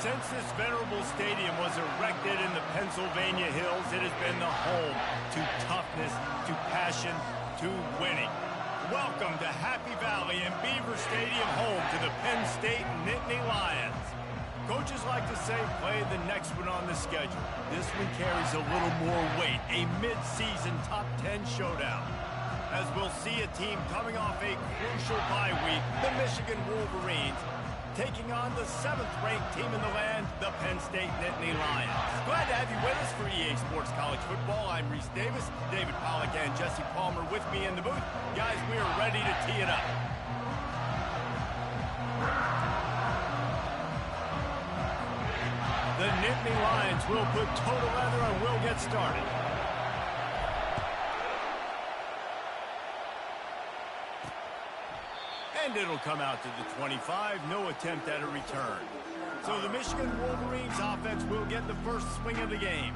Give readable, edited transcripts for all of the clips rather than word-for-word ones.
Since this venerable stadium was erected in the Pennsylvania Hills, it has been the home to toughness, to passion, to winning. Welcome to Happy Valley and Beaver Stadium, home to the Penn State Nittany Lions. Coaches like to say, play the next one on the schedule. This one carries a little more weight, a mid-season top 10 showdown. As we'll see a team coming off a crucial bye week, the Michigan Wolverines, taking on the 7th-ranked team in the land, the Penn State Nittany Lions. Glad to have you with us for EA Sports College Football. I'm Reese Davis, David Pollack and Jesse Palmer with me in the booth. Guys, we are ready to tee it up. The Nittany Lions will put toe to leather and we'll get started. And it'll come out to the 25, no attempt at a return. So the Michigan Wolverines offense will get the first swing of the game.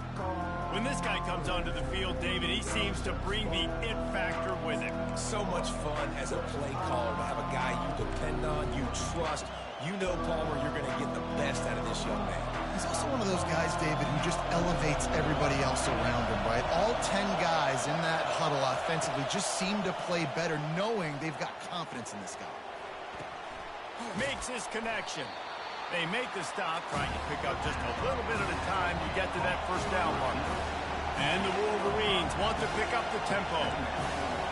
When this guy comes onto the field, David, he seems to bring the it factor with him. So much fun as a play caller to have a guy you depend on, you trust. You know, Palmer, you're going to get the best out of this young man. He's also one of those guys, David, who just elevates everybody else around him, right? All 10 guys in that huddle offensively just seem to play better knowing they've got confidence in this guy. Makes his connection. They make the stop, trying to pick up just a little bit at a time to get to that first down mark. And the Wolverines want to pick up the tempo.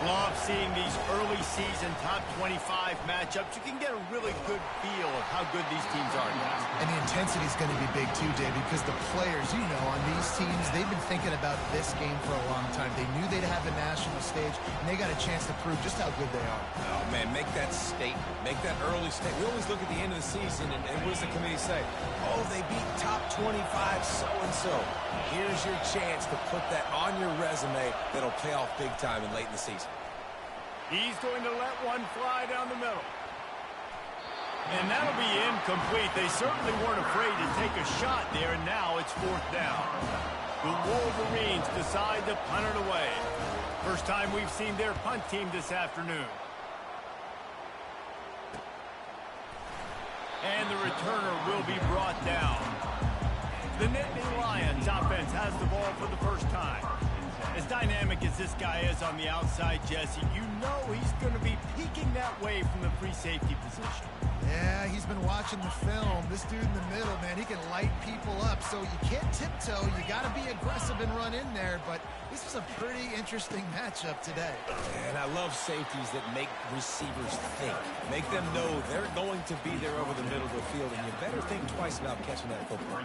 Love seeing these early season top 25 matchups. You can get a really good feel of how good these teams are, guys. And the intensity is going to be big too, David, because the players, you know, on these teams, they've been thinking about this game for a long time. They knew they'd have the national stage, and they got a chance to prove just how good they are. Oh, man, make that statement. Make that early statement. We always look at the end of the season, and what does the committee say? Oh, they beat top 25 so-and-so. Here's your chance to put that on your resume that'll pay off big time and late in the season. He's going to let one fly down the middle. And that'll be incomplete. They certainly weren't afraid to take a shot there, and now it's 4th down. The Wolverines decide to punt it away. First time we've seen their punt team this afternoon. And the returner will be brought down. The Nittany Lions offense has the ball for the first time. As dynamic as this guy is on the outside, Jesse, you know he's going to be peeking that way from the free safety position. Yeah, he's been watching the film. This dude in the middle, man, he can light people up. So you can't tiptoe. You got to be aggressive and run in there. But this is a pretty interesting matchup today. And I love safeties that make receivers think. Make them know they're going to be there over the middle of the field, and you better think twice about catching that football.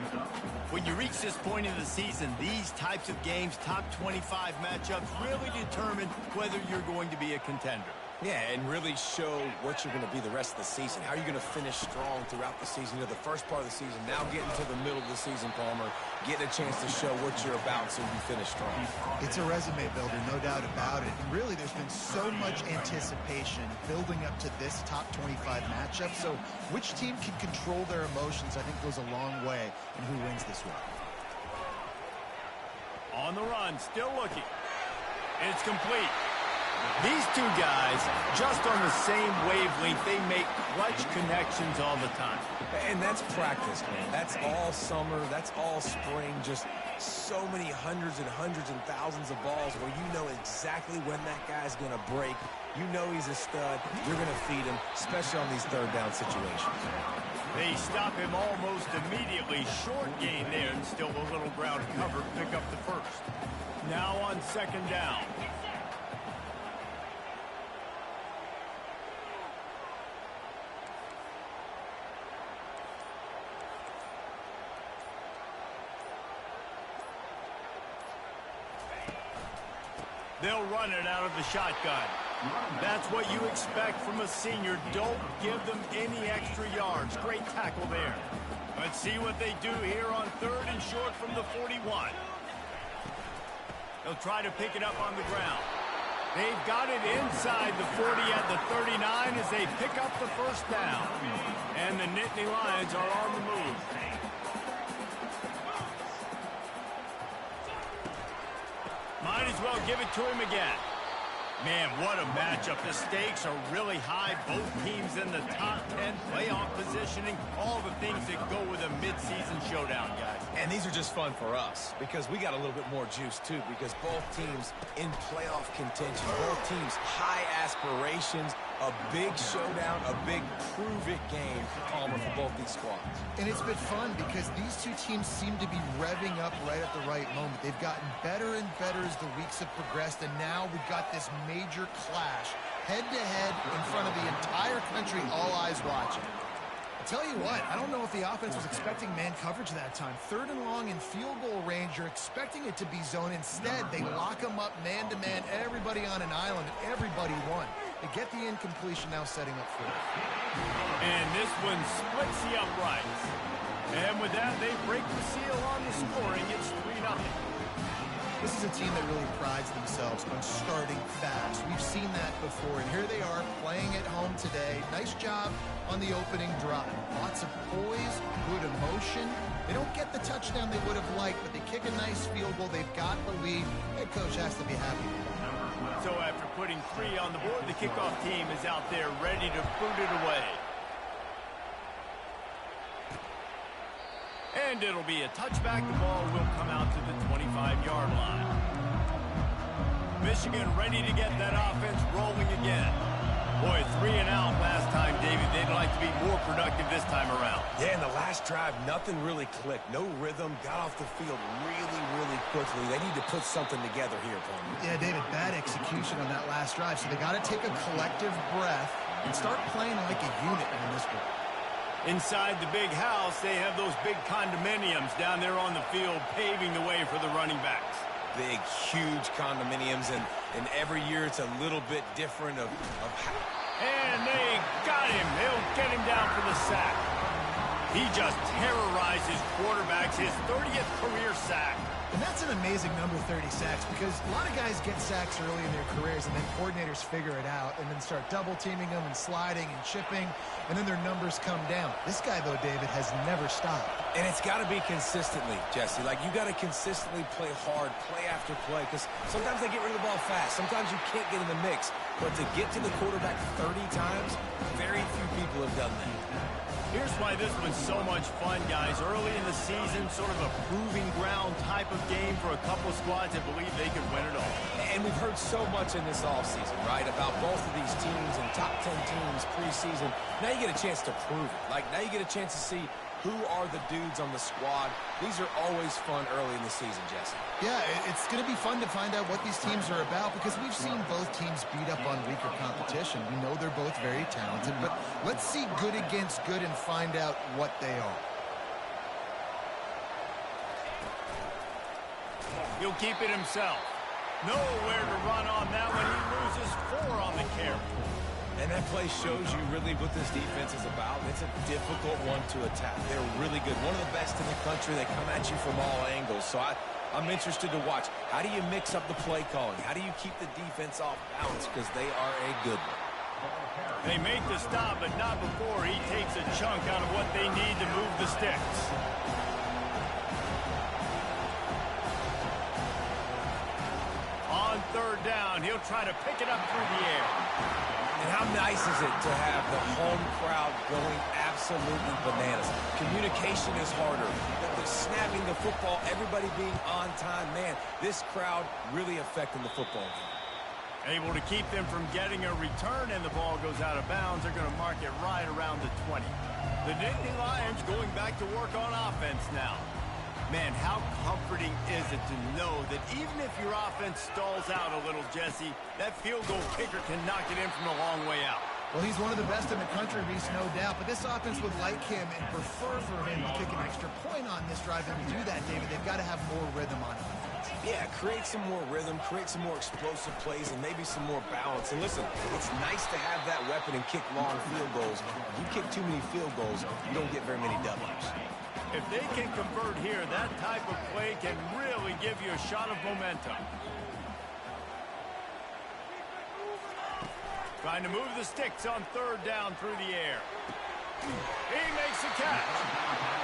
When you reach this point in the season, these types of games, top 25 matchups, really determine whether you're going to be a contender. Yeah, and really show what you're going to be the rest of the season. How are you going to finish strong throughout the season? You know, the first part of the season, now getting to the middle of the season, Palmer, getting a chance to show what you're about so you finish strong. It's a resume builder, no doubt about it. And really, there's been so much anticipation building up to this top 25 matchup. So which team can control their emotions, I think, goes a long way in who wins this one. On the run, still looking. It's complete. These two guys, just on the same wavelength, they make clutch connections all the time. And that's practice, man. That's all summer. That's all spring. Just so many hundreds and thousands of balls where you know exactly when that guy's going to break. You know he's a stud. You're going to feed him, especially on these third down situations. They stop him almost immediately. Short gain there, and still a little ground cover. Pick up the first. Now on 2nd down. They'll run it out of the shotgun. That's what you expect from a senior. Don't give them any extra yards. Great tackle there. Let's see what they do here on 3rd and short from the 41. They'll try to pick it up on the ground. They've got it inside the 40 at the 39 as they pick up the first down. And the Nittany Lions are on the move. Might as well give it to him again. Man, what a matchup. The stakes are really high. Both teams in the top 10, playoff positioning, all the things that go with a midseason showdown, guys. And these are just fun for us because we got a little bit more juice, too, because both teams in playoff contention, both teams high aspirations, a big showdown, a big prove-it game, Palmer, for both these squads. And it's been fun because these two teams seem to be revving up right at the right moment. They've gotten better and better as the weeks have progressed, and now we've got this major clash, head-to-head in front of the entire country, all eyes watching. I'll tell you what, I don't know if the offense was expecting man coverage that time. 3rd and long in field goal range, you're expecting it to be zone. Instead, they lock them up man-to-man, everybody on an island, and everybody won. They get the incompletion now setting up for it. And this one splits the uprights. And with that, they break the seal on the scoring. It's 3-0. This is a team that really prides themselves on starting fast. We've seen that before, and here they are playing at home today. Nice job on the opening drive. Lots of poise, good emotion. They don't get the touchdown they would have liked, but they kick a nice field goal. They've got the lead. Head coach has to be happy with it. So after putting 3 on the board, the kickoff team is out there ready to boot it away. And it'll be a touchback. The ball will come out to the 25-yard line. Michigan ready to get that offense rolling again. Boy, 3 and out last time, David. They'd like to be more productive this time around. Yeah, in the last drive, nothing really clicked. No rhythm. Got off the field really, really quickly. They need to put something together here, Palmer. Yeah, David, bad execution on that last drive. So they got to take a collective breath and start playing like a unit in this one. Inside the big house, they have those big condominiums down there on the field paving the way for the running backs. Big, huge condominiums, and every year it's a little bit different of how. And they got him. They'll get him down for the sack. He just terrorizes quarterbacks, his 30th career sack. And that's an amazing number, 30 sacks, because a lot of guys get sacks early in their careers, and then coordinators figure it out and then start double-teaming them and sliding and chipping, and then their numbers come down. This guy, though, David, has never stopped. And it's got to be consistently, Jesse. Like, you got to consistently play hard, play after play, because sometimes they get rid of the ball fast. Sometimes you can't get in the mix. But to get to the quarterback 30 times, very few people have done that. Here's why this was so much fun, guys. Early in the season, sort of a proving ground type of game for a couple of squads that believe they could win it all. And we've heard so much in this offseason, right, about both of these teams and top 10 teams preseason. Now you get a chance to prove it. Like, now you get a chance to see who are the dudes on the squad. These are always fun early in the season, Jesse. Yeah, it's going to be fun to find out what these teams are about because we've seen both teams beat up on weaker competition. We know they're both very talented, but let's see good against good and find out what they are. He'll keep it himself. Nowhere to run on that one. He loses 4 on the carry. And that play shows you really what this defense is about. It's a difficult one to attack. They're really good. One of the best in the country. They come at you from all angles. So I'm interested to watch. How do you mix up the play calling? How do you keep the defense off balance? Because they are a good one. They make the stop, but not before he takes a chunk out of what they need to move the sticks. On 3rd down, he'll try to pick it up through the air. And how nice is it to have the home crowd going absolutely bananas? Communication is harder. The snapping the football, everybody being on time. Man, this crowd really affecting the football game. Able to keep them from getting a return, and the ball goes out of bounds. They're going to mark it right around the 20. The Nittany Lions going back to work on offense now. Man, how comforting is it to know that even if your offense stalls out a little, Jesse, that field goal kicker can knock it in from a long way out. Well, he's one of the best in the country, Reese, no doubt. But this offense would like him and prefer for him to kick an extra point on this drive. And to do that, David, they've got to have more rhythm on offense. Yeah, create some more rhythm, create some more explosive plays, and maybe some more balance. And listen, it's nice to have that weapon and kick long field goals. If you kick too many field goals, you don't get very many W's. If they can convert here, that type of play can really give you a shot of momentum. Trying to move the sticks on 3rd down through the air. He makes the catch.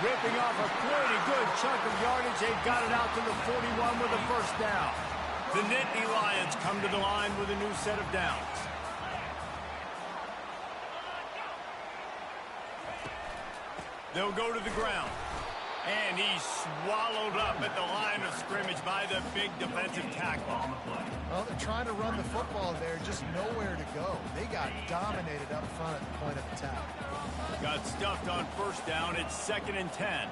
Ripping off a pretty good chunk of yardage. They've got it out to the 41 with a 1st down. The Nittany Lions come to the line with a new set of downs. They'll go to the ground. And he's swallowed up at the line of scrimmage by the big defensive tackle. Well, they're trying to run the football there, just nowhere to go. They got dominated up front at the point of attack. Got stuffed on first down. It's 2nd and 10.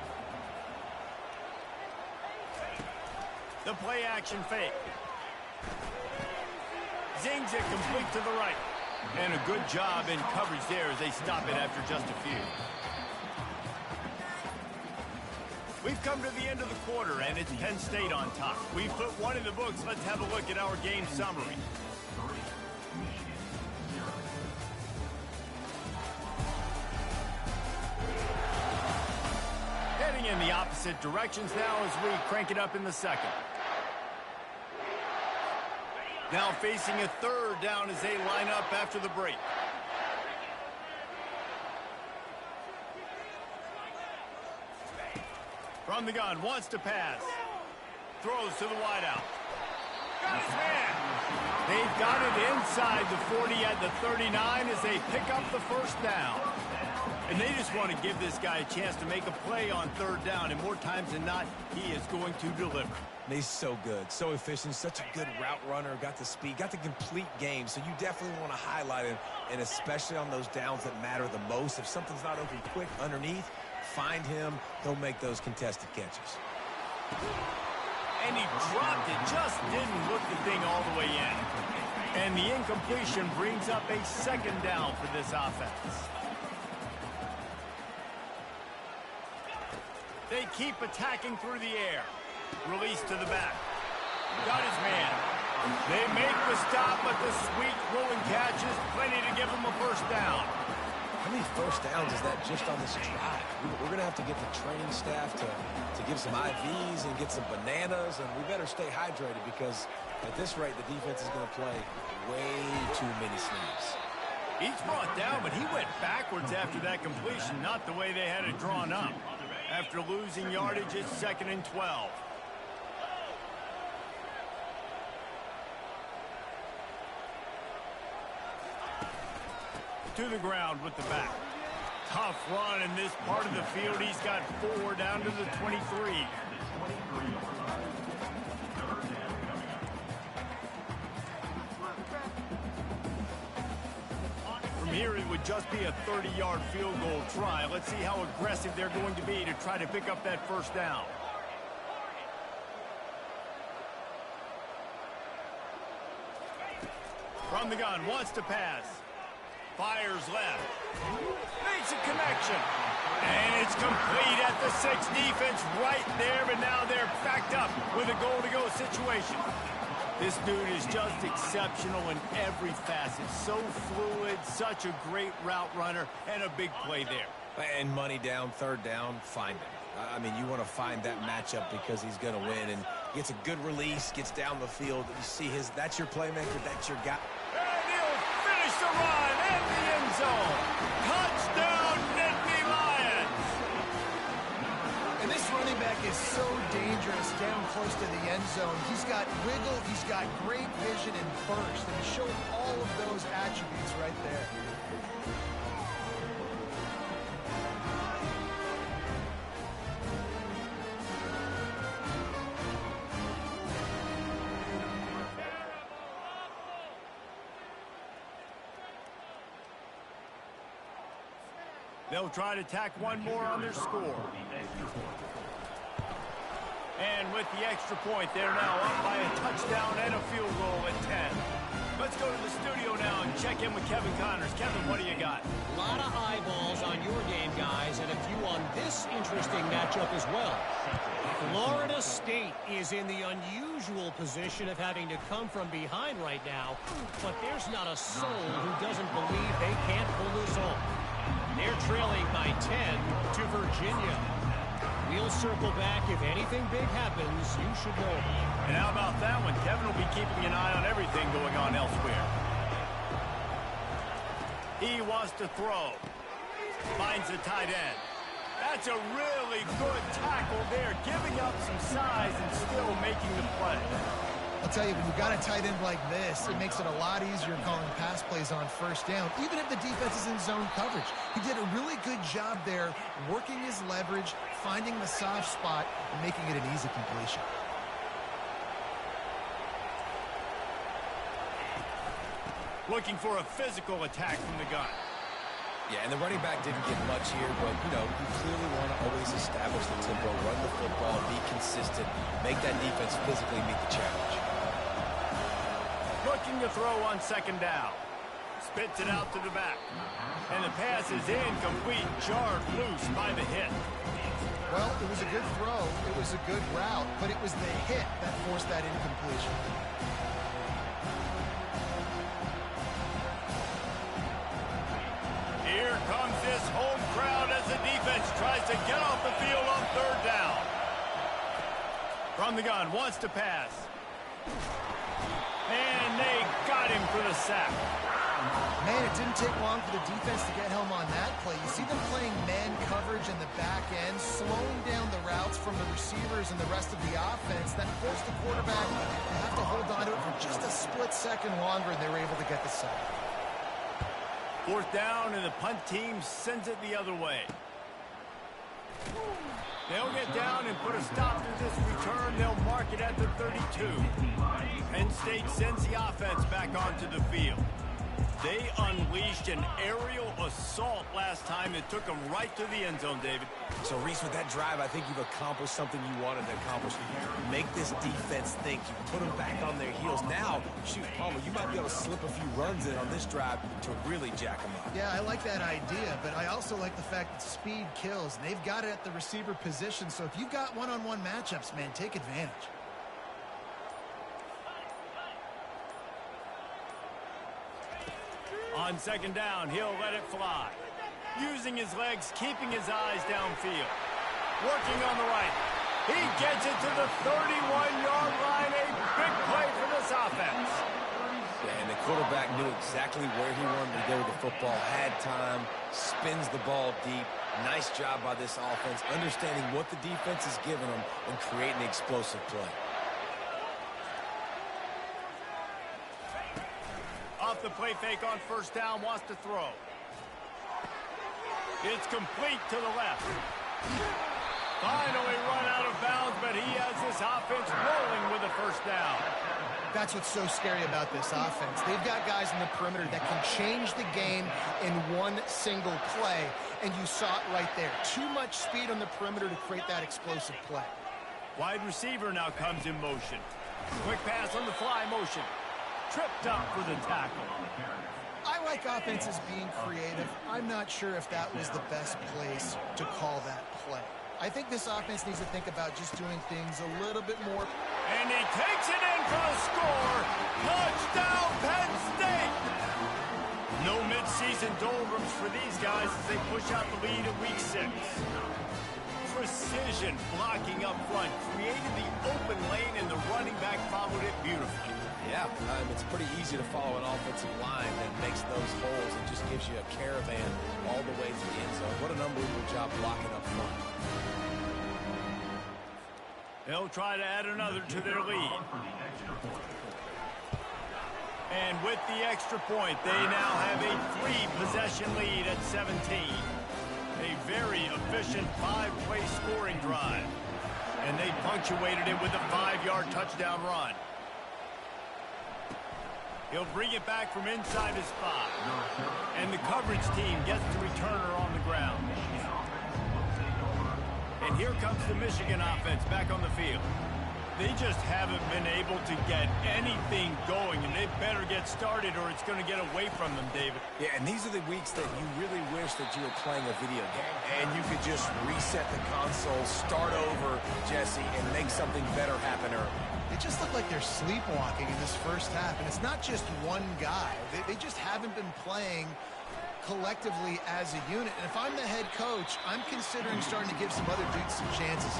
The play action fake. Zings it complete to the right. And a good job in coverage there as they stop it after just a few. We've come to the end of the quarter, and it's Penn State on top. We've put one in the books. Let's have a look at our game summary. Heading in the opposite directions now as we crank it up in the second. Now facing a 3rd down as they line up after the break. From the gun, wants to pass. Throws to the wideout. Got his man. They've got it inside the 40 at the 39 as they pick up the first down. And they just want to give this guy a chance to make a play on 3rd down. And more times than not, he is going to deliver. He's so good, so efficient, such a good route runner, got the speed, got the complete game. So you definitely want to highlight him, and especially on those downs that matter the most. If something's not open quick underneath, find him. He'll make those contested catches. And he dropped it, just didn't look the thing all the way in. And the incompletion brings up a 2nd down for this offense. They keep attacking through the air. Release to the back. Got his man. They make the stop, but the sweet rolling catch is plenty to give them a first down. How many first downs is that just on this drive? We're going to have to get the training staff to give some IVs and get some bananas, and we better stay hydrated because at this rate, the defense is going to play way too many snaps. He's brought down, but he went backwards after that completion, not the way they had it drawn up. After losing yardage, it's 2nd and 12. To the ground with the back. Tough run in this part of the field. He's got 4 down to the 23. From here, it would just be a 30-yard field goal try. Let's see how aggressive they're going to be to try to pick up that first down. From the gun, wants to pass. Fires left. Makes a connection. And it's complete at the 6. Defense right there, but now they're backed up with a goal-to-go situation. This dude is just exceptional in every facet. So fluid, such a great route runner, and a big play there. And money down, 3rd down, find him. I mean, you want to find that matchup because he's going to win. And gets a good release, gets down the field. You see that's your playmaker, that's your guy. And he'll finish the run in the end zone. Touchdown, Nittany Lions. And this running back is so dangerous down close to the end zone. He's got wiggle, he's got great vision and burst, and he showed all of those attributes right there. They'll try to tack one more on their score. And with the extra point, they're now up by a touchdown and a field goal at 10. Let's go to the studio now and check in with Kevin Connors. Kevin, what do you got? A lot of eyeballs on your game, guys, and a few on this interesting matchup as well. Florida State is in the unusual position of having to come from behind right now, but there's not a soul who doesn't believe they can't pull this off. They're trailing by 10 to Virginia. We'll circle back. If anything big happens, you should know. And how about that one? Kevin will be keeping an eye on everything going on elsewhere. He wants to throw. Finds the tight end. That's a really good tackle there, giving up some size and still making the play. I'll tell you, when you've got a tight end like this, it makes it a lot easier calling pass plays on first down, even if the defense is in zone coverage. He did a really good job there, working his leverage, finding the soft spot, and making it an easy completion. Looking for a physical attack from the gun. Yeah, and the running back didn't get much here, but, you know, you clearly want to always establish the tempo, run the football, be consistent, make that defense physically meet the challenge. Looking to throw on second down. Spits it out to the back. And the pass is incomplete, jarred loose by the hit. Well, it was a good throw. It was a good route, but it was the hit that forced that incompletion. Here comes this home crowd as the defense tries to get off the field on third down. From the gun, wants to pass. And they got him for the sack. Man, it didn't take long for the defense to get home on that play. You see them playing man coverage in the back end, slowing down the routes from the receivers and the rest of the offense. That forced the quarterback to have to hold on to it for just a split second longer, and they were able to get the sack. Fourth down, and the punt team sends it the other way. They'll get down and put a stop to this return. They'll mark it at the 32. Penn State sends the offense back onto the field. They unleashed an aerial assault last time. It took them right to the end zone, David. So, Reese, with that drive, I think you've accomplished something you wanted to accomplish. Make this defense think. You put them back on their heels. Now, shoot, Palmer, you might be able to slip a few runs in on this drive to really jack them up. Yeah, I like that idea, but I also like the fact that speed kills. They've got it at the receiver position, so if you've got one-on-one matchups, man, take advantage. On second down, he'll let it fly. Using his legs, keeping his eyes downfield. Working on the right. He gets it to the 31-yard line. A big play for this offense. Yeah, and the quarterback knew exactly where he wanted to go with the football, had time, spins the ball deep. Nice job by this offense, understanding what the defense is giving them and creating an explosive play. Off the play fake on first down, wants to throw. It's complete to the left. Finally run out of bounds, but he has this offense rolling with a first down. That's what's so scary about this offense. They've got guys in the perimeter that can change the game in one single play, and you saw it right there. Too much speed on the perimeter to create that explosive play. Wide receiver now comes in motion. Quick pass on the fly motion. Tripped up for the tackle. I like offenses being creative. I'm not sure if that was the best place to call that play. I think this offense needs to think about just doing things a little bit more. And he takes it in for the score. Touchdown, Penn State! No midseason doldrums for these guys as they push out the lead in Week 6. Precision blocking up front created the open lane, and the running back followed it beautifully. Yeah, it's pretty easy to follow an offensive line that makes those holes and just gives you a caravan all the way to the end zone. What an unbelievable job blocking up front. They'll try to add another to their lead. And with the extra point, they now have a 3-possession lead at 17. A very efficient 5-play scoring drive. And they punctuated it with a 5-yard touchdown run. He'll bring it back from inside his spot. And the coverage team gets the returner on the ground. And here comes the Michigan offense back on the field. They just haven't been able to get anything going, and they better get started or it's going to get away from them, David. Yeah, and these are the weeks that you really wish that you were playing a video game and you could just reset the console, start over, Jesse, and make something better happen early. They just look like they're sleepwalking in this first half, and it's not just one guy. They just haven't been playing collectively as a unit. And if I'm the head coach, I'm considering starting to give some other dudes some chances.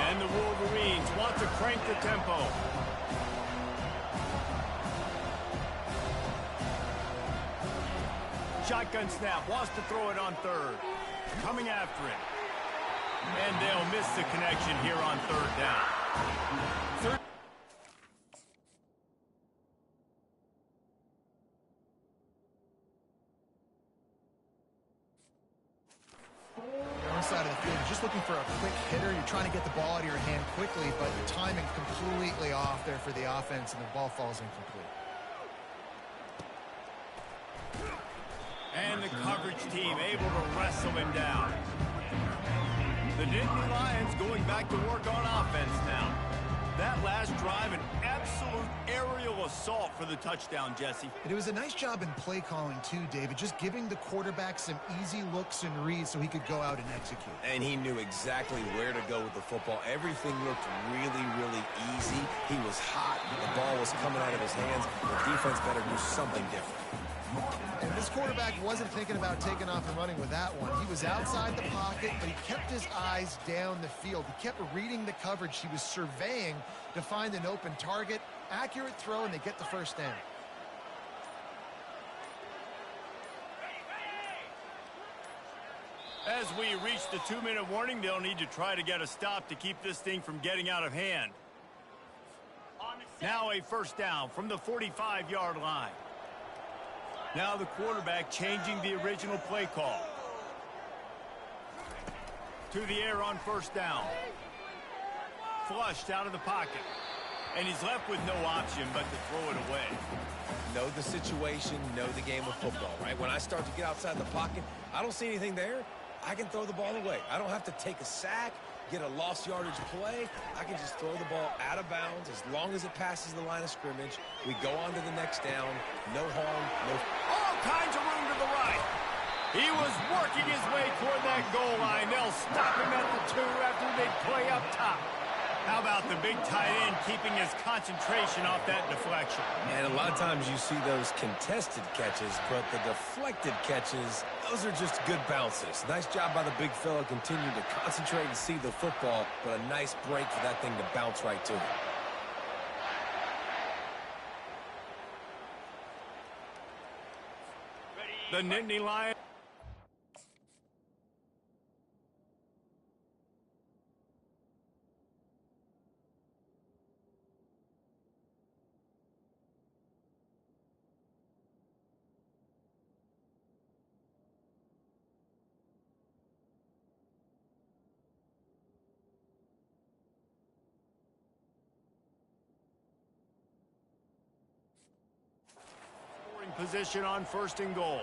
And the Wolverines want to crank the tempo. Shotgun snap, wants to throw it on third. Coming after it. And they'll miss the connection here on third down. side of the field. You're just looking for a quick hitter. You're trying to get the ball out of your hand quickly, but the timing completely off there for the offense, and the ball falls incomplete. And the coverage team able to wrestle him down. The Nittany Lions going back to work on offense now. That last drive, an absolute aerial assault for the touchdown, Jesse. And it was a nice job in play calling too, David, just giving the quarterback some easy looks and reads so he could go out and execute. And he knew exactly where to go with the football. Everything looked really, really easy. He was hot. The ball was coming out of his hands. The defense better do something different. And this quarterback wasn't thinking about taking off and running with that one. He was outside the pocket, but he kept his eyes down the field. He kept reading the coverage. He was surveying to find an open target. Accurate throw, and they get the first down. As we reach the 2-minute warning, they'll need to try to get a stop to keep this thing from getting out of hand. Now a first down from the 45-yard line. Now the quarterback changing the original play call. To the air on first down. Flushed out of the pocket. And he's left with no option but to throw it away. Know the situation, know the game of football, right? When I start to get outside the pocket, I don't see anything there. I can throw the ball away. I don't have to take a sack, get a lost yardage play. I can just throw the ball out of bounds as long as it passes the line of scrimmage. We go on to the next down. No harm, no... All kinds of room to the right. He was working his way toward that goal line. They'll stop him at the 2 after they play up top. How about the big tight end keeping his concentration off that deflection? And a lot of times you see those contested catches, but the deflected catches, those are just good bounces. Nice job by the big fella, continuing to concentrate and see the football, but a nice break for that thing to bounce right to him. The Nittany Lions. Position on first and goal.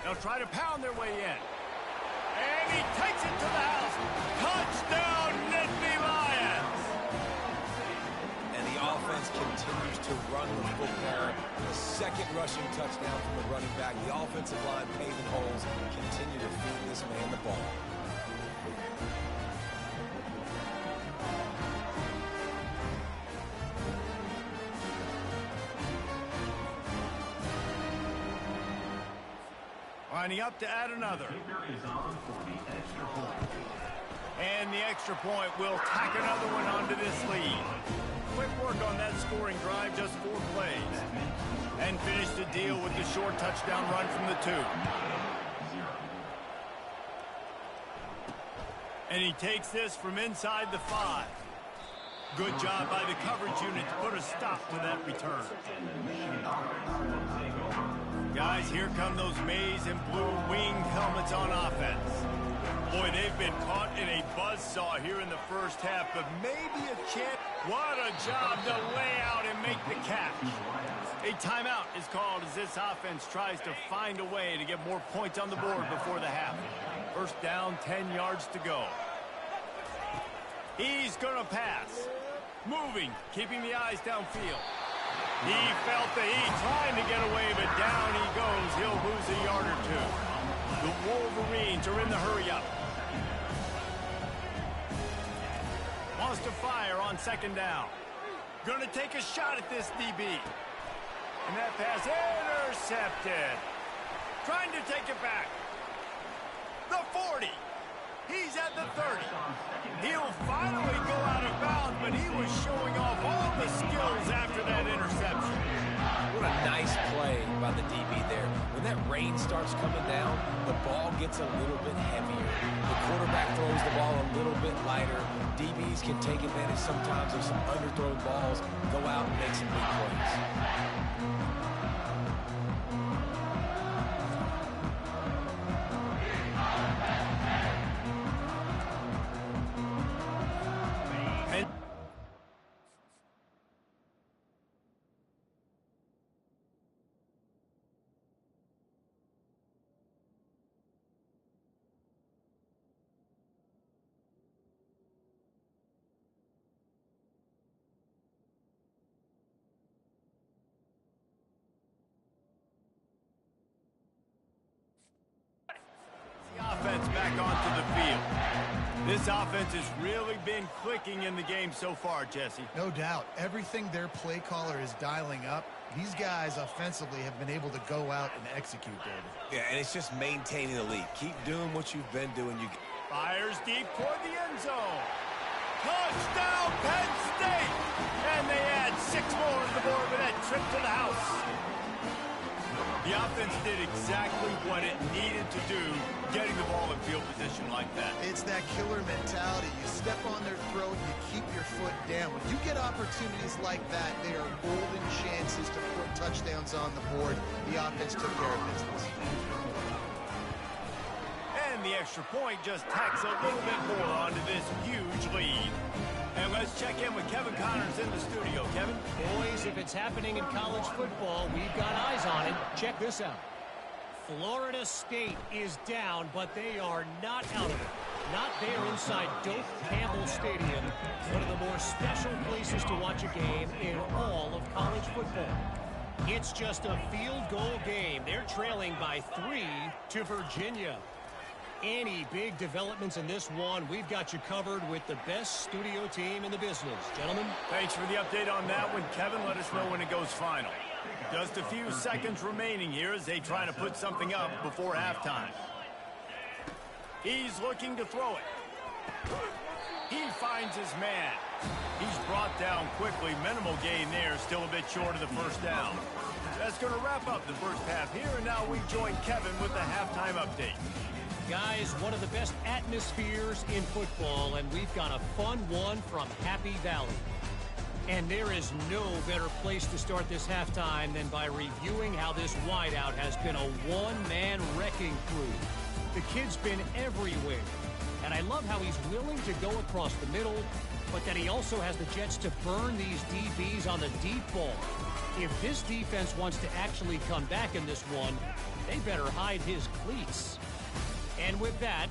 They'll try to pound their way in. And he takes it to the house. Touchdown, Nittany Lions! And the offense continues to run the football. The second rushing touchdown from the running back. The offensive line paving holes. Continue to feed this man the ball. Lining up to add another. And the extra point will tack another one onto this lead. Quick work on that scoring drive, just 4 plays. And finish the deal with the short touchdown run from the 2. And he takes this from inside the 5. Good job by the coverage unit to put a stop to that return. Guys, here come those maize and blue winged helmets on offense. Boy, they've been caught in a buzzsaw here in the first half, but maybe a chance. What a job to lay out and make the catch. A timeout is called as this offense tries to find a way to get more points on the board before the half. First down, 10 yards to go. He's going to pass. Moving, keeping the eyes downfield. He felt the heat, trying to get away, but down he goes. He'll lose a yard or 2. The Wolverines are in the hurry-up. Wants to fire on second down. Going to take a shot at this DB. And that pass intercepted. Trying to take it back. The 40. He's at the 30. He'll finally go out of bounds, but he was showing off all the skills after that interception. What a nice play by the DB there. When that rain starts coming down, the ball gets a little bit heavier. The quarterback throws the ball a little bit lighter. DBs can take advantage sometimes of some underthrown balls, go out and make some big plays. Offense back onto the field. This offense has really been clicking in the game so far, Jesse. No doubt. Everything their play caller is dialing up, these guys offensively have been able to go out and execute, David. Yeah, and it's just maintaining the lead. Keep doing what you've been doing. Fires deep toward the end zone. Touchdown, Penn State! And they add 6 more to the board with that trip to the house. The offense did exactly what it needed to do, getting the ball in field position like that. It's that killer mentality. You step on their throat, you keep your foot down. When you get opportunities like that, they are golden chances to put touchdowns on the board. The offense took care of business. And the extra point just tacks a little bit more onto this huge lead. And let's check in with Kevin Connors in the studio. Kevin? Boys, if it's happening in college football, we've got eyes on it. Check this out. Florida State is down, but they are not out of it. Not there inside Doak Campbell Stadium, one of the more special places to watch a game in all of college football. It's just a field goal game. They're trailing by 3 to Virginia. Any big developments in this one, we've got you covered with the best studio team in the business. Gentlemen? Thanks for the update on that one, Kevin. Let us know when it goes final. Just a few seconds remaining here as they try to put something up before halftime. He's looking to throw it. He finds his man. He's brought down quickly. Minimal gain there, still a bit short of the first down. That's going to wrap up the first half here, and now we join Kevin with the halftime update. Guys, one of the best atmospheres in football, and we've got a fun one from Happy Valley. And there is no better place to start this halftime than by reviewing how this wideout has been a one-man wrecking crew. The kid's been everywhere, and I love how he's willing to go across the middle, but that he also has the jets to burn these DBs on the deep ball. If this defense wants to actually come back in this one, they better hide his cleats. And with that,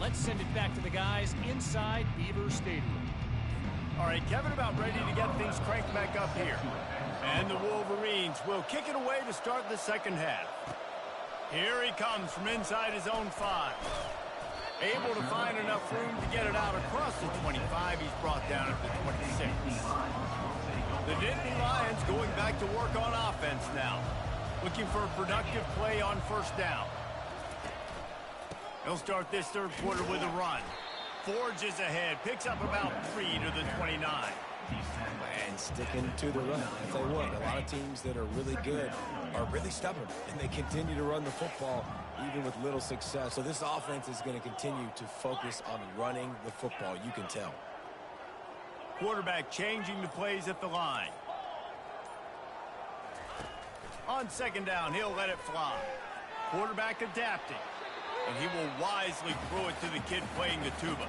let's send it back to the guys inside Beaver Stadium. All right, Kevin, about ready to get things cranked back up here. And the Wolverines will kick it away to start the second half. Here he comes from inside his own 5. Able to find enough room to get it out across the 25. He's brought down at the 26. The Nittany Lions going back to work on offense now. Looking for a productive play on first down. He'll start this third quarter with a run. Forges ahead, picks up about 3 to the 29. And sticking to the run. I tell you what, a lot of teams that are really good are really stubborn, and they continue to run the football even with little success. So this offense is going to continue to focus on running the football, you can tell. Quarterback changing the plays at the line. On second down, he'll let it fly. Quarterback adapting. And he will wisely throw it to the kid playing the tuba.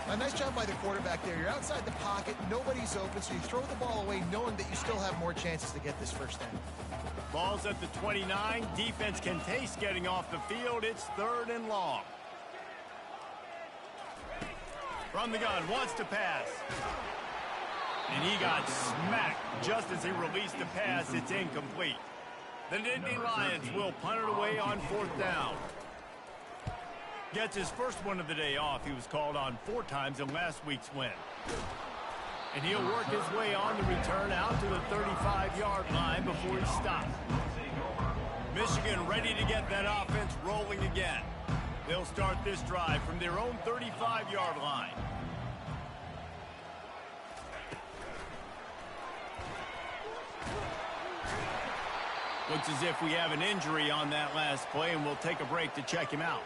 A nice job by the quarterback there. You're outside the pocket, nobody's open, so you throw the ball away knowing that you still have more chances to get this first down. Ball's at the 29. Defense can taste getting off the field. It's 3rd and long. From the gun, wants to pass. And he got smacked just as he released the pass. It's incomplete. The Nittany Lions will punt it away on 4th down. Gets his first one of the day off. He was called on 4 times in last week's win. And he'll work his way on the return out to the 35-yard line before he stops. Michigan ready to get that offense rolling again. They'll start this drive from their own 35-yard line. Looks as if we have an injury on that last play, and we'll take a break to check him out.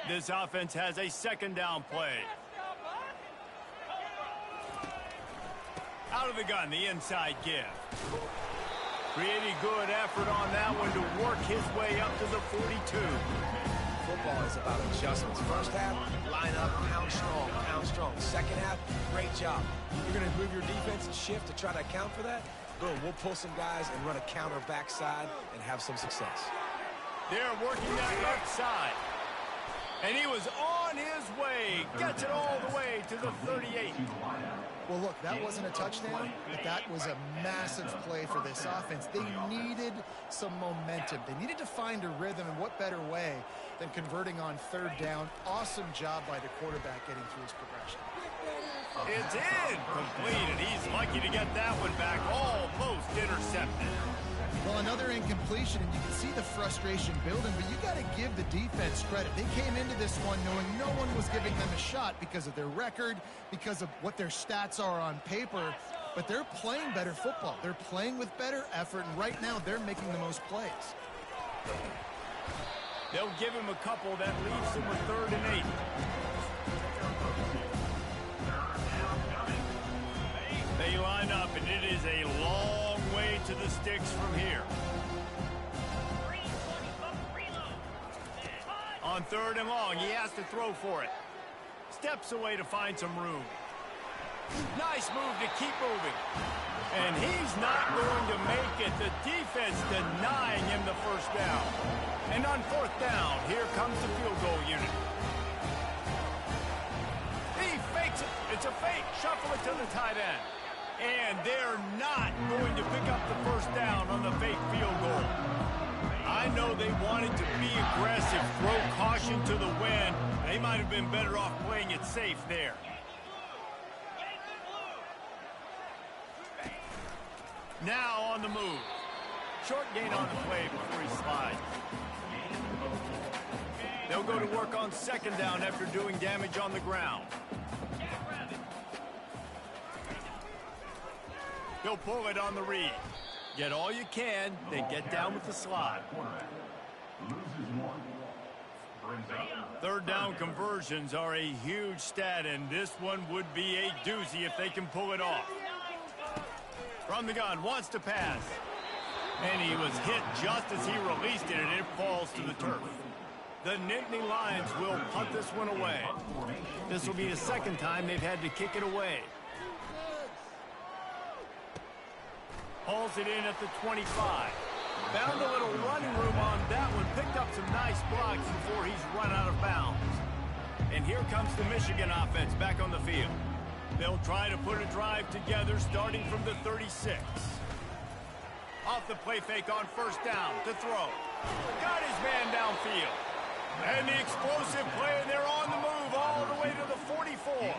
This offense has a second down play. Out of the gun, the inside give. Pretty good effort on that one to work his way up to the 42. Football is about adjustments. First half, line up, pound strong, pound strong. Second half, great job. You're going to move your defense and shift to try to account for that? Boom, we'll pull some guys and run a counter backside and have some success. They're working that left side. And he was on his way. Gets it all the way to the 38. Well, look, that wasn't a touchdown, but that was a massive play for this offense. They needed some momentum. They needed to find a rhythm, and what better way than converting on third down. Awesome job by the quarterback getting through his progression. It's incomplete, and he's lucky to get that one back. Almost intercepted. Well, another incompletion, and you can see the frustration building, but you got to give the defense credit. They came into this one knowing no one was giving them a shot because of their record, because of what their stats are on paper, but they're playing better football. They're playing with better effort, and right now they're making the most plays. They'll give him a couple. That leaves him with 3rd and 8. They line up, and it is a long way to the sticks from here. On 3rd and long, he has to throw for it. Steps away to find some room. Nice move to keep moving. And he's not going to make it. The defense denying him the first down. And on 4th down, here comes the field goal unit. He fakes it. It's a fake. Shuffle it to the tight end. And they're not going to pick up the first down on the fake field goal. I know they wanted to be aggressive, throw caution to the wind. They might have been better off playing it safe there. Now on the move. Short gain on the play before he slides. They'll go to work on 2nd down after doing damage on the ground. He'll pull it on the read. Get all you can, then get down with the slide. 3rd down conversions are a huge stat, and this one would be a doozy if they can pull it off. From the gun, wants to pass. And he was hit just as he released it, and it falls to the turf. The Nittany Lions will punt this one away. This will be the 2nd time they've had to kick it away. Hauls it in at the 25. Found a little running room on that one. Picked up some nice blocks before he's run out of bounds. And here comes the Michigan offense back on the field. They'll try to put a drive together starting from the 36. Off the play fake on 1st down to throw. Got his man downfield. And the explosive play, and they're on the move all the way to the 44.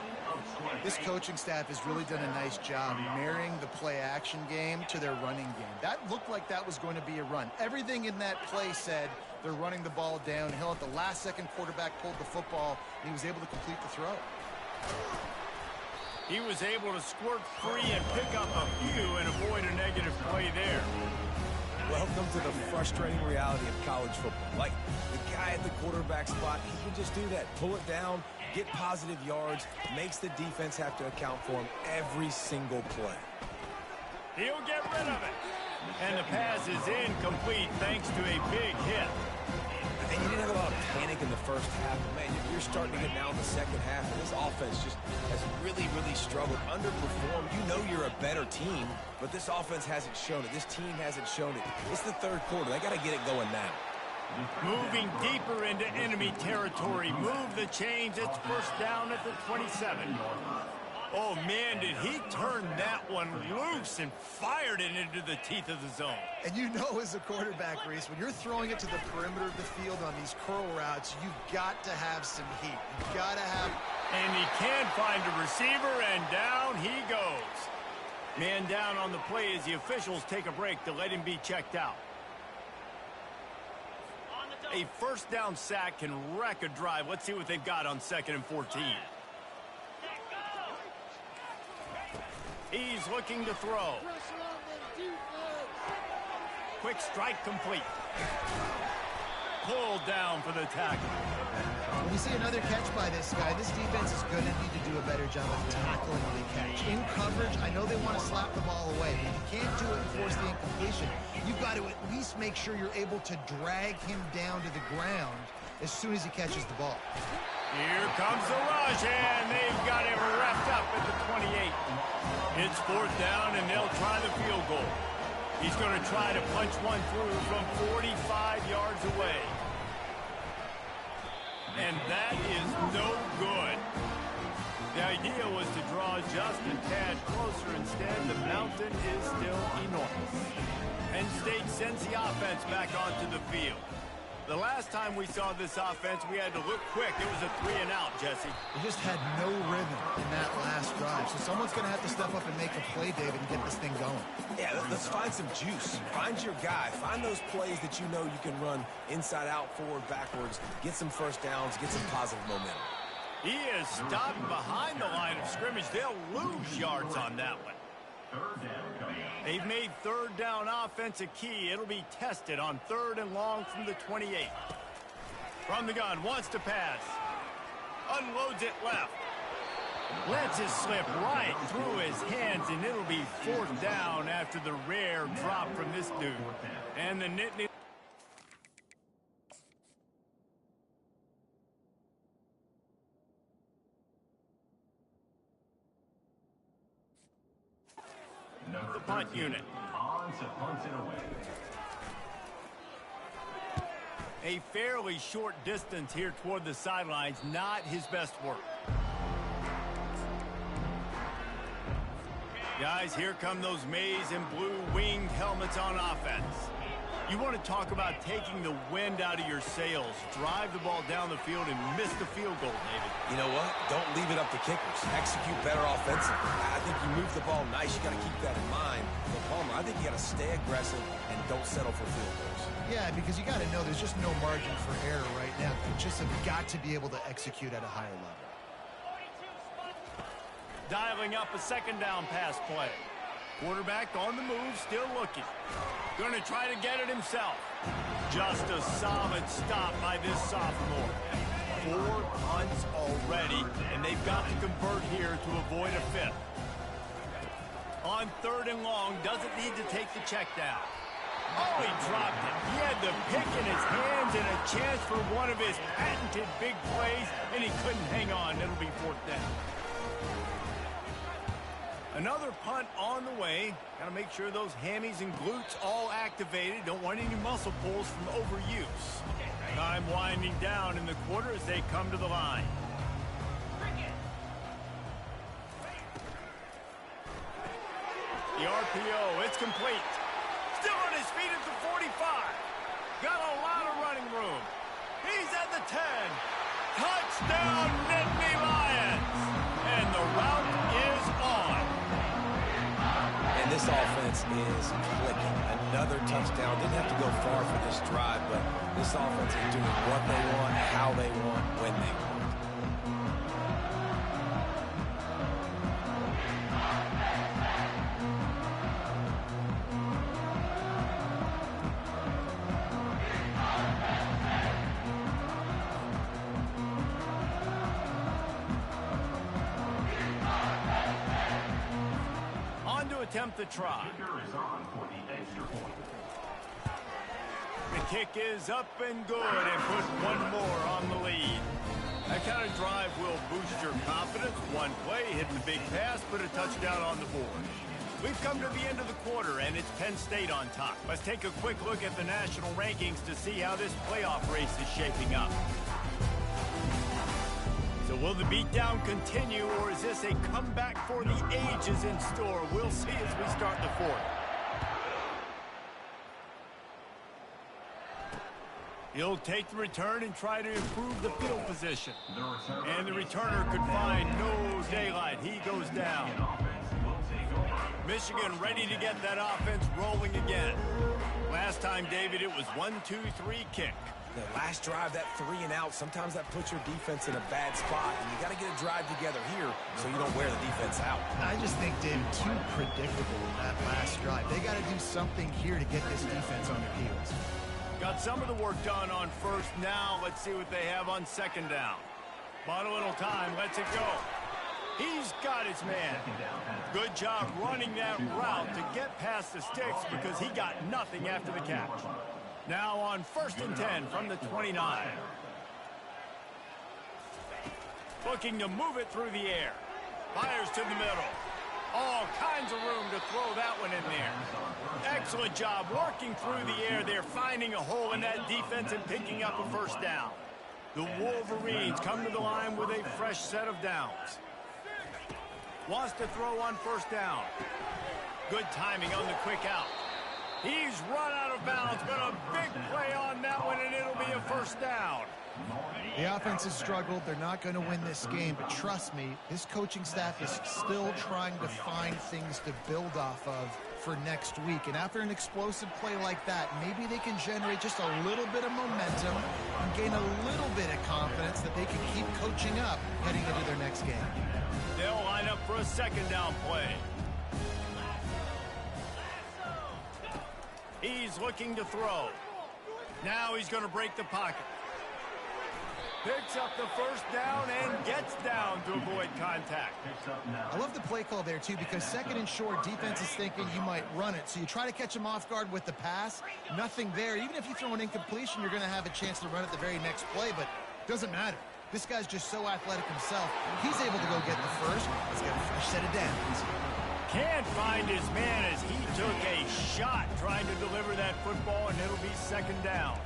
This coaching staff has really done a nice job marrying the play-action game to their running game. That looked like that was going to be a run. Everything in that play said they're running the ball downhill. At the last second, quarterback pulled the football, and he was able to complete the throw. He was able to squirt free and pick up a few and avoid a negative play there. Welcome to the frustrating reality of college football. Like, the guy at the quarterback spot, he can just do that. Pull it down, get positive yards, makes the defense have to account for him every single play. He'll get rid of it. And the pass is incomplete thanks to a big hit. And you didn't have a lot of panic in the first half. But man, you're starting to get now in the second half. And this offense just has really, really struggled, underperformed. You know you're a better team, but this offense hasn't shown it. This team hasn't shown it. It's the 3rd quarter. They got to get it going now. Moving deeper into enemy territory. Move the chains. It's 1st down at the 27. Oh, man, did he turn that one loose and fired it into the teeth of the zone. And you know as a quarterback, Reese, when you're throwing it to the perimeter of the field on these curl routes, you've got to have some heat. You've got to have... And he can find a receiver, and down he goes. Man down on the play as the officials take a break to let him be checked out. A 1st down sack can wreck a drive. Let's see what they've got on 2nd and 14. He's looking to throw. Quick strike complete. pulled down for the tackle. When you see another catch by this guy, this defense is going to need to do a better job of tackling the catch. In coverage, I know they want to slap the ball away, but you can't do it and force the incompletion. You've got to at least make sure you're able to drag him down to the ground as soon as he catches the ball. Here comes the rush, and they've got him wrapped up at the 28. It's 4th down, and they'll try the field goal. He's going to try to punch one through from 45 yards away. And that is no good. The idea was to draw just a tad closer. Instead, the mountain is still enormous. Penn State sends the offense back onto the field. The last time we saw this offense, we had to look quick. It was a 3-and-out, Jesse. They just had no rhythm in that last drive. So someone's going to have to step up and make a play, David, and get this thing going. Yeah, let's find some juice. Find your guy. Find those plays that you know you can run inside out, forward, backwards. Get some first downs. Get some positive momentum. He is stopped behind the line of scrimmage. They'll lose yards on that one. They've made 3rd down offense a key. It'll be tested on 3rd and long from the 28. From the gun, wants to pass. Unloads it left. Lets it slip right through his hands, and it'll be 4th down after the rare drop from this dude. And the Nittany. The punt unit. A fairly short distance here toward the sidelines, not his best work. Guys, here come those maize and blue winged helmets on offense. You want to talk about taking the wind out of your sails. Drive the ball down the field and miss the field goal, David. You know what? Don't leave it up to kickers. Execute better offensively. I think you move the ball nice. You got to keep that in mind. But Palmer, I think you got to stay aggressive and don't settle for field goals. Yeah, because you got to know there's just no margin for error right now. You just have got to be able to execute at a higher level. Dialing up a 2nd down pass play. Quarterback on the move, still looking. Going to try to get it himself. Just a solid stop by this sophomore. 4 punts already, and they've got to convert here to avoid a 5th. On 3rd and long, doesn't need to take the check down. Oh, he dropped it. He had the pick in his hands and a chance for one of his patented big plays, and he couldn't hang on. It'll be 4th down. Another punt on the way. Got to make sure those hammies and glutes all activated. Don't want any muscle pulls from overuse. Time winding down in the quarter as they come to the line. The RPO, it's complete. Still on his feet at the 45. Got a lot of running room. He's at the 10. Touchdown, Nittany Lions. And the route is on. And this offense is clicking. Another touchdown. Didn't have to go far for this drive, but this offense is doing what they want, how they want, when they want. Attempt the try. The kick is up and good and put one more on the lead. That kind of drive will boost your confidence. One play, hit the big pass, put a touchdown on the board. We've come to the end of the quarter, and it's Penn State on top. Let's take a quick look at the national rankings to see how this playoff race is shaping up. So will the beatdown continue, or is this a comeback for the ages in store? We'll see as we start the 4th. He'll take the return and try to improve the field position. And the returner could find no daylight. He goes down. Michigan ready to get that offense rolling again. Last time, David, it was 1-2-3 kick. The last drive, that 3-and-out, sometimes that puts your defense in a bad spot, and you got to get a drive together here so you don't wear the defense out. I just think, David, too predictable in that last drive. They got to do something here to get this defense on their heels. Got some of the work done on first. Now let's see what they have on second down. Bought a little time, lets it go. He's got his man. Good job running that route to get past the sticks because he got nothing after the catch. Now on 1st and 10 from the 29. Looking to move it through the air. Fires to the middle. All kinds of room to throw that one in there. Excellent job working through the air there, finding a hole in that defense and picking up a first down. The Wolverines come to the line with a fresh set of downs. Wants to throw on first down. Good timing on the quick out. He's run out of bounds, but a big play on that one, and it'll be a first down. The offense has struggled. They're not going to win this game, but trust me, this coaching staff is still trying to find things to build off of for next week. And after an explosive play like that, maybe they can generate just a little bit of momentum and gain a little bit of confidence that they can keep coaching up heading into their next game. They'll line up for a second down play. He's looking to throw. Now he's going to break the pocket. Picks up the first down and gets down to avoid contact. I love the play call there, too, because second and short, defense is thinking you might run it. So you try to catch him off guard with the pass. Nothing there. Even if you throw an incompletion, you're going to have a chance to run it the very next play, but it doesn't matter. This guy's just so athletic himself. He's able to go get the first. He's got a fresh set of downs. Can't find his man as he took a shot trying to deliver that football, and it'll be second down.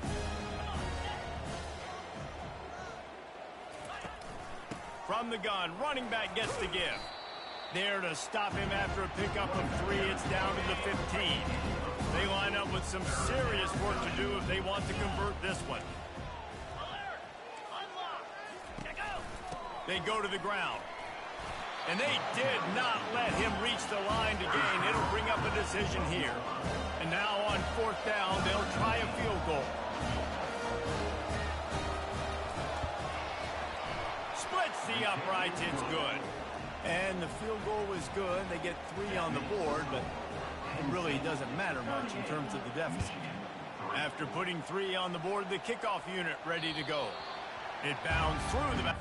From the gun, running back gets the give. There to stop him after a pickup of 3. It's down to the 15. They line up with some serious work to do if they want to convert this one. They go to the ground. And they did not let him reach the line to gain. It'll bring up a decision here. And now on 4th down, they'll try a field goal. Splits the uprights, it's good. And the field goal was good. They get 3 on the board, but it really doesn't matter much in terms of the deficit. After putting 3 on the board, the kickoff unit ready to go. It bounds through the back.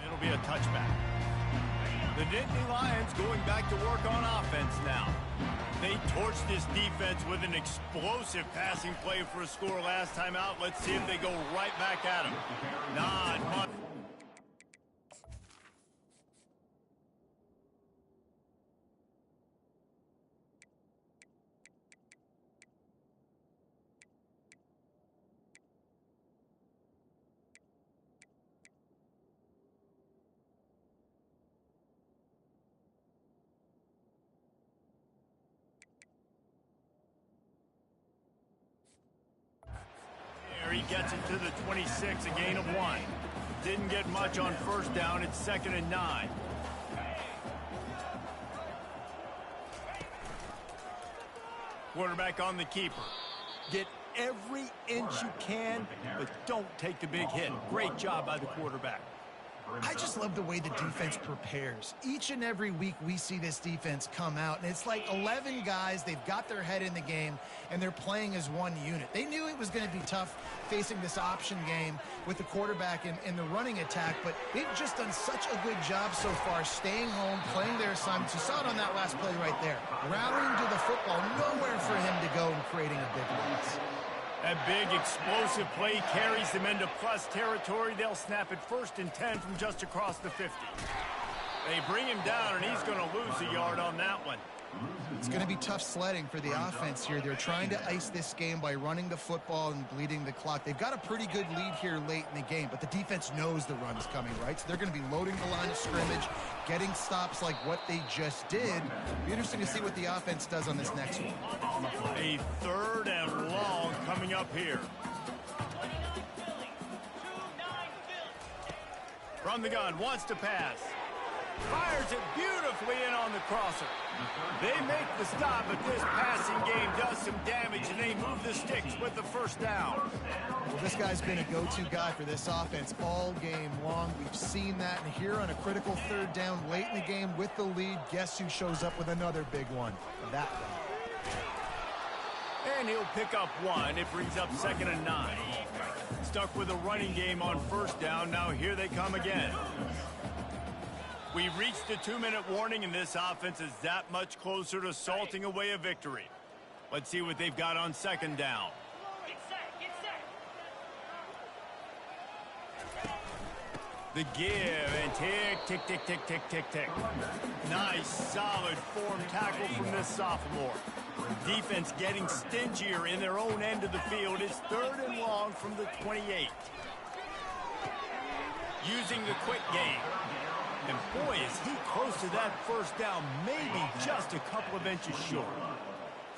It'll be a touchback. The Nittany Lions going back to work on offense now. They torched this defense with an explosive passing play for a score last time out. Let's see if they go right back at him. Not much. He gets it to the 26, a gain of 1. Didn't get much on first down. It's 2nd and 9. Quarterback on the keeper. Get every inch you can, but don't take the big hit. Great job by the quarterback. I just love the way the defense prepares. Each and every week we see this defense come out, and it's like 11 guys. They've got their head in the game, and they're playing as one unit. They knew it was going to be tough facing this option game with the quarterback in the running attack, but they've just done such a good job so far staying home, playing their assignments. You saw it on that last play right there. Rallying to the football, nowhere for him to go and creating a big loss. That big explosive play carries them into plus territory. They'll snap it 1st and 10 from just across the 50. They bring him down, and he's going to lose a yard on that one. It's going to be tough sledding for the offense here. They're trying to ice this game by running the football and bleeding the clock. They've got a pretty good lead here late in the game, but the defense knows the run is coming, right? So they're going to be loading the line of scrimmage, getting stops like what they just did. It'll be interesting to see what the offense does on this next one. A 3rd and long coming up here. From the gun, wants to pass. Fires it beautifully in on the crosser. They make the stop, but this passing game does some damage, and they move the sticks with the first down. Well, this guy's been a go-to guy for this offense all game long. We've seen that, and here on a critical third down late in the game with the lead, guess who shows up with another big one? That one. And he'll pick up one. It brings up 2nd and 9. Stuck with a running game on first down. Now here they come again. We've reached the 2-minute warning, and this offense is that much closer to salting away a victory. Let's see what they've got on 2nd down. The give, and tick, tick, tick, tick, tick, tick, tick. Nice, solid form tackle from this sophomore. Defense getting stingier in their own end of the field. It's 3rd and long from the 28. Using the quick game. And boy, is he close to that first down, maybe just a couple of inches short.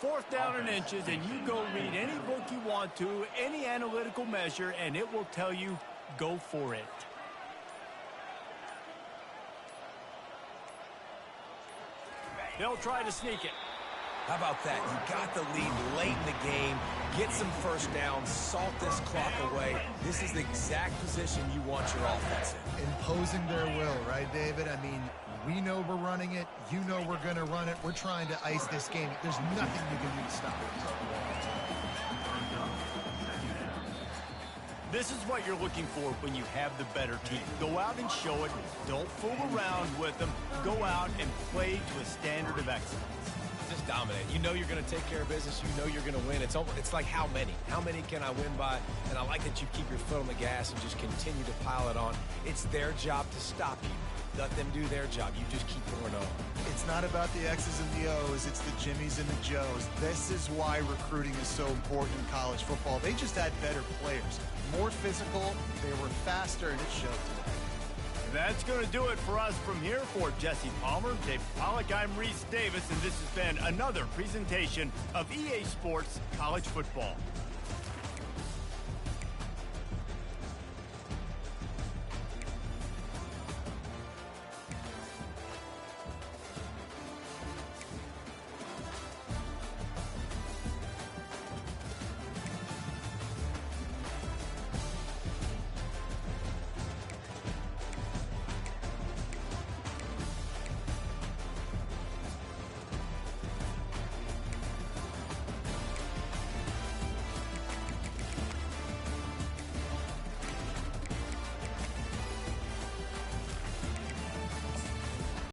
4th down and inches, and you go read any book you want to, any analytical measure, and it will tell you, go for it. They'll try to sneak it. How about that? You got the lead late in the game. Get some first downs. Salt this clock away. This is the exact position you want your offense in. Imposing their will, right, David? I mean, we know we're running it. You know we're going to run it. We're trying to ice this game. There's nothing you can do to stop it. This is what you're looking for when you have the better team. Go out and show it. Don't fool around with them. Go out and play to a standard of excellence. Just dominate. You know you're going to take care of business. You know you're going to win. It's like how many? How many can I win by? And I like that you keep your foot on the gas and just continue to pile it on. It's their job to stop you. Let them do their job. You just keep going on. It's not about the X's and the O's. It's the Jimmies and the Joes. This is why recruiting is so important in college football. They just had better players. More physical. They were faster, and it showed today. That's going to do it for us from here. For Jesse Palmer, Dave Pollack, I'm Reese Davis, and this has been another presentation of EA Sports College Football.